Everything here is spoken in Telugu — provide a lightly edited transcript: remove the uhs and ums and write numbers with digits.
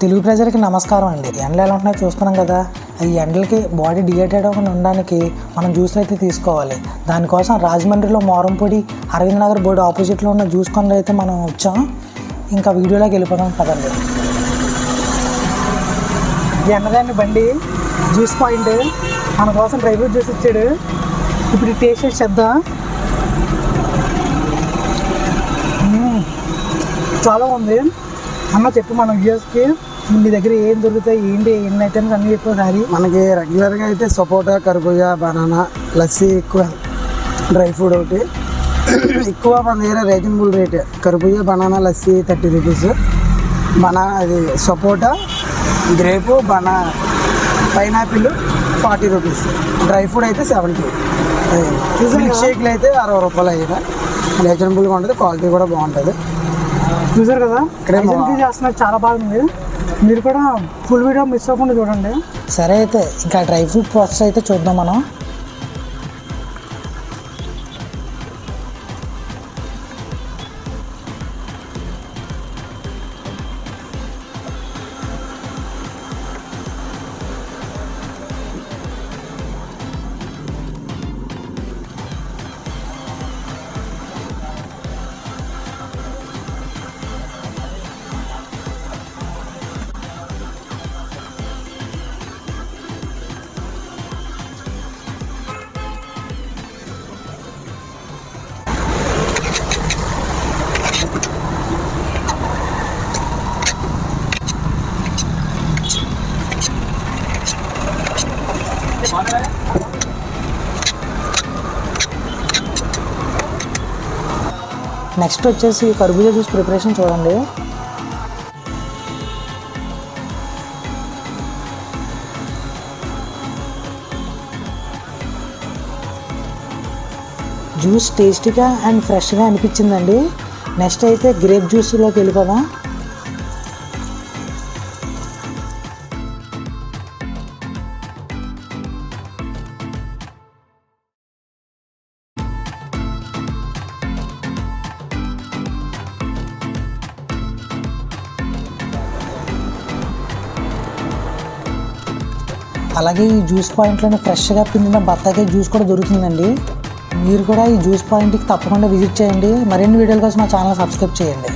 తెలుగు ప్రజలకి నమస్కారం అండి. ఎండలు ఎలా ఉంటున్నాయో చూస్తున్నాం కదా. ఈ ఎండలకి బాడీ డిహైడ్రేట్ అవ్వకుండా ఉండడానికి మనం జ్యూస్లు అయితే తీసుకోవాలి. దానికోసం రాజమండ్రిలో మోరంపొడి అరవింద్ నగర్ బోర్డు ఆపోజిట్లో ఉన్న జ్యూస్ కొండ అయితే మనం వచ్చాం. ఇంకా వీడియోలోకి వెళ్ళిపోదాం పదండి. ఎండదాన్ని బండి జ్యూస్ పాయింట్ మన కోసం డ్రై ఫ్రూట్ జ్యూస్ ఇచ్చాడు. ఇప్పుడు టేస్ట్ చేసి చేద్దాం. చాలా ఉంది అన్న. చెప్పు మన వ్యూయర్స్కి మీ దగ్గర ఏం దొరుకుతాయి, ఏంటి ఎన్ని ఐటమ్స్ అన్నీ చెప్పేసారి. మనకి రెగ్యులర్గా అయితే సపోటా, కర్బూజా, బనానా, లస్సీ ఎక్కువ, డ్రై ఫ్రూట్ ఒకటి ఎక్కువ మన దగ్గర రీజనబుల్ రేట్. కర్బూజా, బనానా, లస్సీ 30 రూపీస్, అది సపోటా, grape, pineapple 40 rupees, dry fruit అయితే 70. మిల్క్ షేక్లు అయితే 60 రూపాయలు. అయినా రీజనబుల్గా ఉంటుంది, క్వాలిటీ కూడా బాగుంటుంది. చూసారు కదా చేస్తున్నారు, చాలా బాగుంది. మీరు కూడా ఫుల్ వీడియో మిస్ అవ్వకుండా చూడండి. సరే అయితే ఇంకా డ్రై ఫ్రూట్ ప్రాసెస్ అయితే చూద్దాం మనం. నెక్స్ట్ వచ్చేసి కర్బూజా జ్యూస్ ప్రిపరేషన్ చూడండి. జ్యూస్ టేస్టీగా అండ్ ఫ్రెష్గా అనిపించిందండి. నెక్స్ట్ అయితే గ్రేప్ జ్యూస్లోకి వెళ్ళిపోదాం. అలాగే ఈ జ్యూస్ పాయింట్లోనే ఫ్రెష్గా పిండిన బత్తాకాయ జ్యూస్ కూడా దొరుకుతుందండి. మీరు కూడా ఈ జ్యూస్ పాయింట్కి తప్పకుండా విజిట్ చేయండి. మరిన్ని వీడియోల కోసం మా ఛానల్ సబ్స్క్రైబ్ చేయండి.